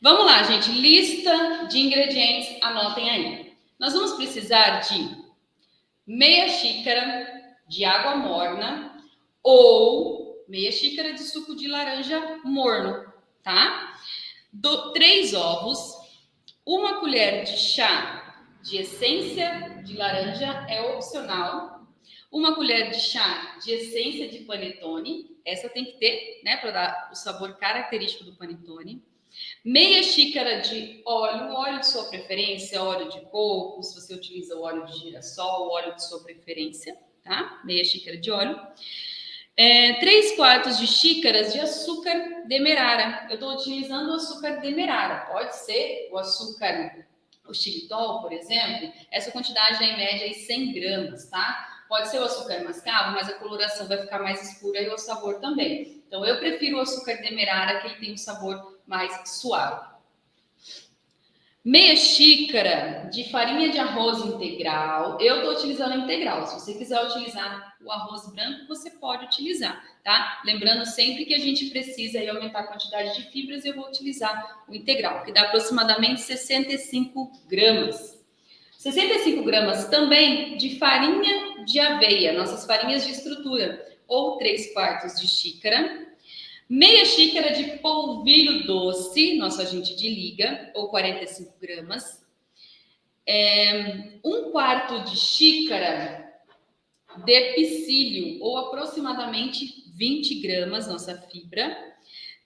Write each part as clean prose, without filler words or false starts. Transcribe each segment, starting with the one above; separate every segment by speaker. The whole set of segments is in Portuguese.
Speaker 1: Vamos lá, gente. Lista de ingredientes, anotem aí. Nós vamos precisar de meia xícara de água morna ou meia xícara de suco de laranja morno, tá? 3 ovos, uma colher de chá de essência de laranja, é opcional. Uma colher de chá de essência de panetone, essa tem que ter, né, para dar o sabor característico do panetone. Meia xícara de óleo de sua preferência, óleo de coco, se você utiliza o óleo de girassol, óleo de sua preferência, tá? Meia xícara de óleo. 3/4 de xícaras de açúcar demerara. Eu estou utilizando o açúcar demerara. Pode ser o açúcar, o xilitol, por exemplo. Essa quantidade é em média de 100 gramas, tá? Pode ser o açúcar mascavo, mas a coloração vai ficar mais escura e o sabor também. Então, eu prefiro o açúcar demerara, que ele tem um sabor mais suave. Meia xícara de farinha de arroz integral. Eu estou utilizando integral. Se você quiser utilizar o arroz branco, você pode utilizar, tá? Lembrando sempre que a gente precisa aí aumentar a quantidade de fibras, eu vou utilizar o integral, que dá aproximadamente 65 gramas. 65 gramas também de farinha de aveia, nossas farinhas de estrutura, ou 3/4 de xícara. Meia xícara de polvilho doce, nosso agente de liga, ou 45 gramas. 1/4 de xícara de psyllium, ou aproximadamente 20 gramas, nossa fibra.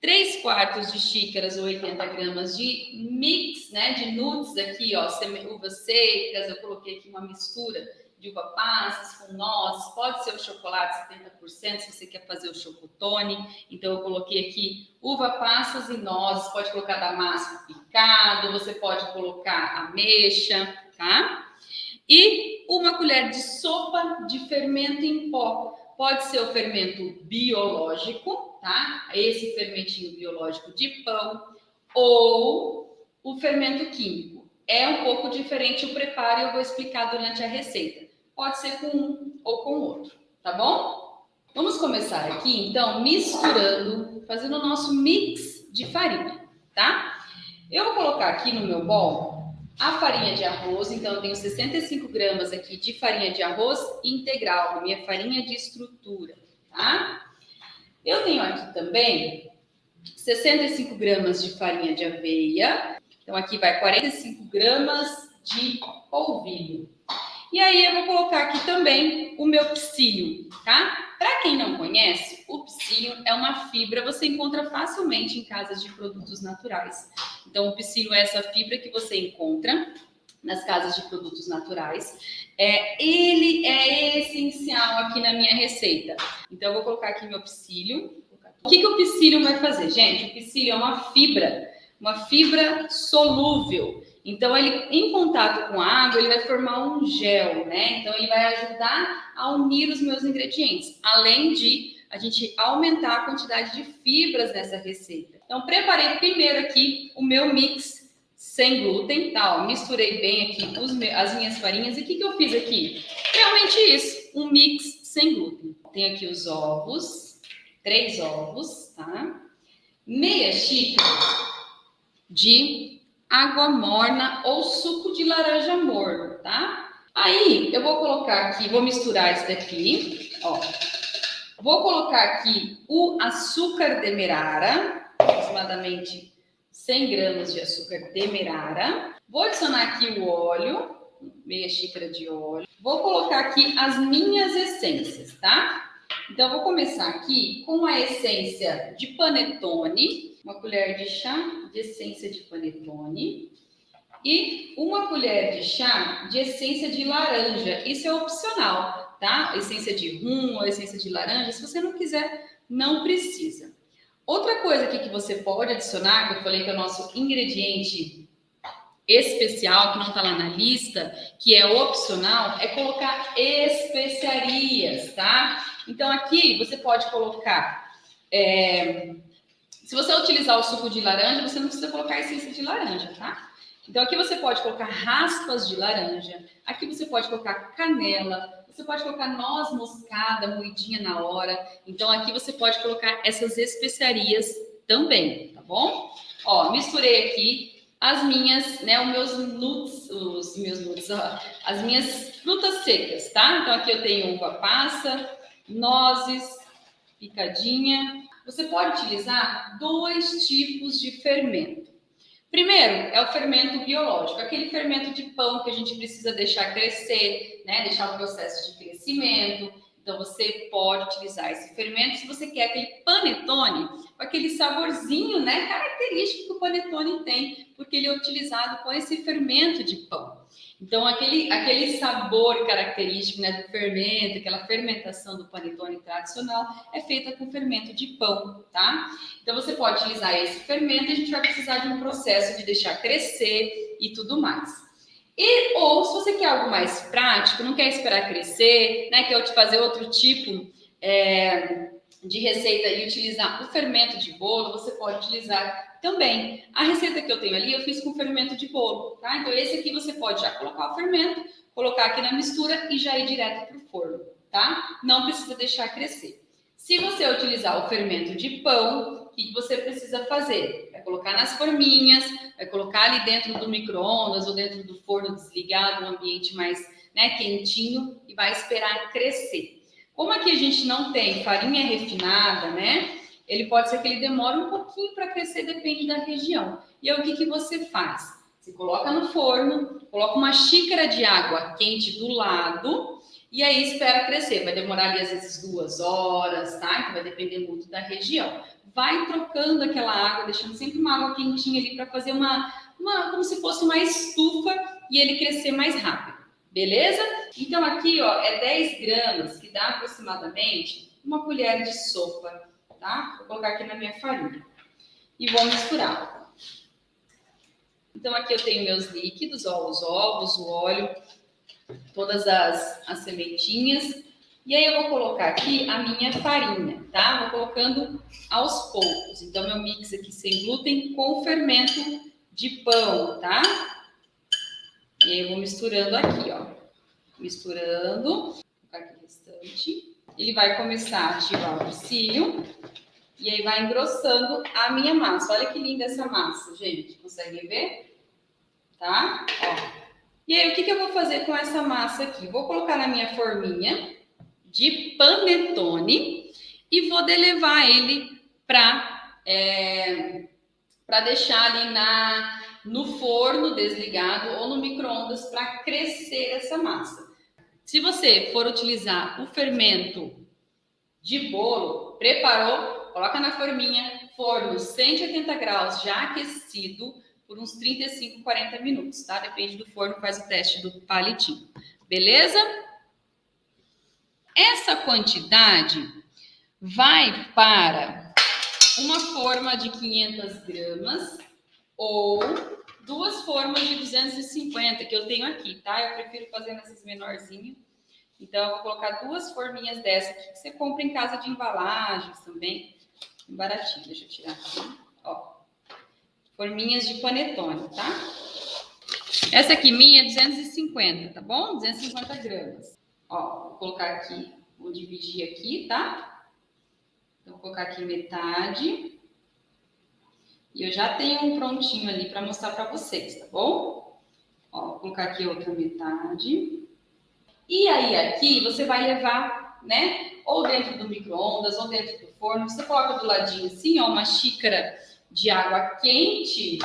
Speaker 1: 3/4 de xícaras ou 80 gramas de mix, né, de nuts aqui, ó, uvas secas. Eu coloquei aqui uma mistura de uva passas com nozes, pode ser o chocolate 70%, se você quer fazer o chocotone. Então, eu coloquei aqui uva passas e nozes, pode colocar damasco picado, você pode colocar ameixa, tá? E uma colher de sopa de fermento em pó. Pode ser o fermento biológico, tá? Esse fermentinho biológico de pão, ou o fermento químico. É um pouco diferente o preparo e eu vou explicar durante a receita. Pode ser com um ou com outro, tá bom? Vamos começar aqui, então, misturando, fazendo o nosso mix de farinha, tá? Eu vou colocar aqui no meu bol a farinha de arroz, então eu tenho 65 gramas aqui de farinha de arroz integral, minha farinha de estrutura, tá? Eu tenho aqui também 65 gramas de farinha de aveia, então aqui vai 45 gramas de polvilho. E aí eu vou colocar aqui também o meu psyllium, tá? Para quem não conhece, o psyllium é uma fibra, você encontra facilmente em casas de produtos naturais. Então, o psyllium é essa fibra que você encontra nas casas de produtos naturais. Ele é essencial aqui na minha receita. Então, eu vou colocar aqui meu psyllium. O que o psyllium vai fazer, gente? O psyllium é uma fibra solúvel. Então, ele, em contato com a água, ele vai formar um gel, né? Então, ele vai ajudar a unir os meus ingredientes, além de a gente aumentar a quantidade de fibras nessa receita. Então, preparei primeiro aqui o meu mix sem glúten, tá? Ó, misturei bem aqui as minhas farinhas. E o que eu fiz aqui? Realmente isso, um mix sem glúten. Tem aqui os ovos, 3 ovos, tá? Meia xícara de água morna ou suco de laranja morno, tá? Aí, eu vou colocar aqui, vou misturar isso daqui, ó. Vou colocar aqui o açúcar demerara, aproximadamente 100 gramas de açúcar demerara. Vou adicionar aqui o óleo, meia xícara de óleo. Vou colocar aqui as minhas essências, tá? Então, eu vou começar aqui com a essência de panetone, uma colher de chá de essência de panetone e uma colher de chá de essência de laranja. Isso é opcional, tá? Essência de rum ou essência de laranja, se você não quiser, não precisa. Outra coisa aqui que você pode adicionar, que eu falei que é o nosso ingrediente especial, que não está lá na lista, que é opcional, é colocar especiarias, tá? Então, aqui você pode colocar... se você utilizar o suco de laranja, você não precisa colocar essência de laranja, tá? Então, aqui você pode colocar raspas de laranja, aqui você pode colocar canela, você pode colocar noz moscada moidinha na hora. Então, aqui você pode colocar essas especiarias também, tá bom? Ó, misturei aqui as minhas, né, os meus nuts, ó, as minhas frutas secas, tá? Então aqui eu tenho uva passa, nozes, picadinha. Você pode utilizar 2 tipos de fermento. Primeiro é o fermento biológico, aquele fermento de pão que a gente precisa deixar crescer, né? Deixar o processo de crescimento. Então você pode utilizar esse fermento se você quer aquele panetone com aquele saborzinho, né, característico que o panetone tem, porque ele é utilizado com esse fermento de pão. Então aquele sabor característico, né, do fermento, aquela fermentação do panetone tradicional é feita com fermento de pão, tá? Então você pode utilizar esse fermento e a gente vai precisar de um processo de deixar crescer e tudo mais. Ou se você quer algo mais prático, não quer esperar crescer, né, quer fazer outro tipo de receita e utilizar o fermento de bolo, você pode utilizar também. A receita que eu tenho ali, eu fiz com fermento de bolo, tá? Então esse aqui você pode já colocar o fermento, colocar aqui na mistura e já ir direto para o forno, tá? Não precisa deixar crescer. Se você utilizar o fermento de pão, o que você precisa fazer? Vai colocar nas forminhas, vai colocar ali dentro do micro-ondas ou dentro do forno desligado, um ambiente mais, né, quentinho, e vai esperar crescer. Como aqui a gente não tem farinha refinada, né? Ele pode ser que ele demore um pouquinho para crescer, depende da região. E aí o que você faz? Você coloca no forno, coloca uma xícara de água quente do lado e aí espera crescer. Vai demorar ali às vezes 2 horas, tá? Então vai depender muito da região. Vai trocando aquela água, deixando sempre uma água quentinha ali para fazer como se fosse uma estufa e ele crescer mais rápido. Beleza? Então aqui, ó, é 10 gramas, que dá aproximadamente uma colher de sopa, tá? Vou colocar aqui na minha farinha e vou misturar. Então aqui eu tenho meus líquidos, ó, os ovos, o óleo, todas as sementinhas. E aí eu vou colocar aqui a minha farinha, tá? Vou colocando aos poucos. Então meu mix aqui sem glúten com fermento de pão, tá? E aí eu vou misturando aqui, ó. Misturando. Vou colocar aqui o restante. Ele vai começar a ativar o psyllium. E aí vai engrossando a minha massa. Olha que linda essa massa, gente. Conseguem ver? Tá? Ó. E aí, o que eu vou fazer com essa massa aqui? Vou colocar na minha forminha de panetone e vou levar ele para deixar ali no forno desligado ou no micro-ondas para crescer essa massa. Se você for utilizar o fermento de bolo, preparou, coloca na forminha, forno 180 graus já aquecido por uns 35, 40 minutos, tá? Depende do forno, faz o teste do palitinho. Beleza? Essa quantidade vai para uma forma de 500 gramas ou 2 formas de 250 que eu tenho aqui, tá? Eu prefiro fazer nessas menorzinhas. Então, eu vou colocar 2 forminhas dessa aqui, que você compra em casa de embalagens também. Baratinho, deixa eu tirar aqui. Ó, forminhas de panetone, tá? Essa aqui minha é 250, tá bom? 250 gramas. Ó, vou colocar aqui, vou dividir aqui, tá? Então, vou colocar aqui metade. E eu já tenho um prontinho ali para mostrar para vocês, tá bom? Ó, vou colocar aqui outra metade. E aí aqui você vai levar, né? Ou dentro do micro-ondas, ou dentro do forno. Você coloca do ladinho assim, ó, uma xícara de água quente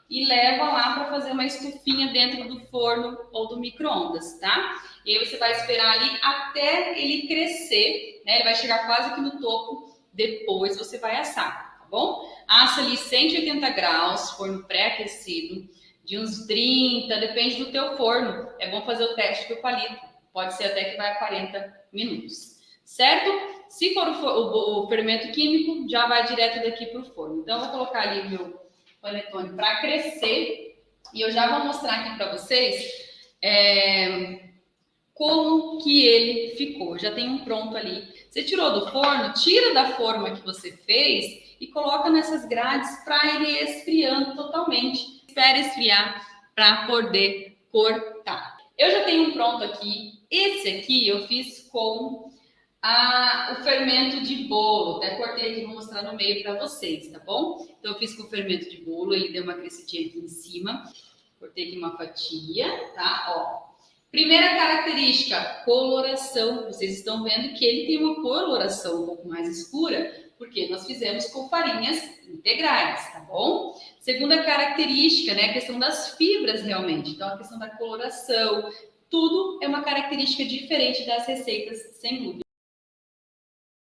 Speaker 1: e leva lá para fazer uma estufinha dentro do forno ou do micro-ondas, tá? E aí você vai esperar ali até ele crescer, né? Ele vai chegar quase aqui no topo, depois você vai assar, tá bom? Assa ali 180 graus, forno pré-aquecido, de uns 30, depende do teu forno. É bom fazer o teste do palito, pode ser até que vai a 40 minutos, certo? Se for o fermento químico, já vai direto daqui para o forno. Então, eu vou colocar ali o meu panetone para crescer e eu já vou mostrar aqui para vocês como que ele ficou. Já tem um pronto ali. Você tirou do forno, tira da forma que você fez e coloca nessas grades para ele ir esfriando totalmente. Espera esfriar para poder cortar. Eu já tenho um pronto aqui. Esse aqui eu fiz com o fermento de bolo. Até cortei aqui, vou mostrar no meio para vocês, tá bom? Então, eu fiz com o fermento de bolo, ele deu uma crescidinha aqui em cima. Cortei aqui uma fatia, tá? Ó. Primeira característica, coloração. Vocês estão vendo que ele tem uma coloração um pouco mais escura, porque nós fizemos com farinhas integrais, tá bom? Segunda característica, né, a questão das fibras realmente. Então, a questão da coloração, tudo é uma característica diferente das receitas sem glúten.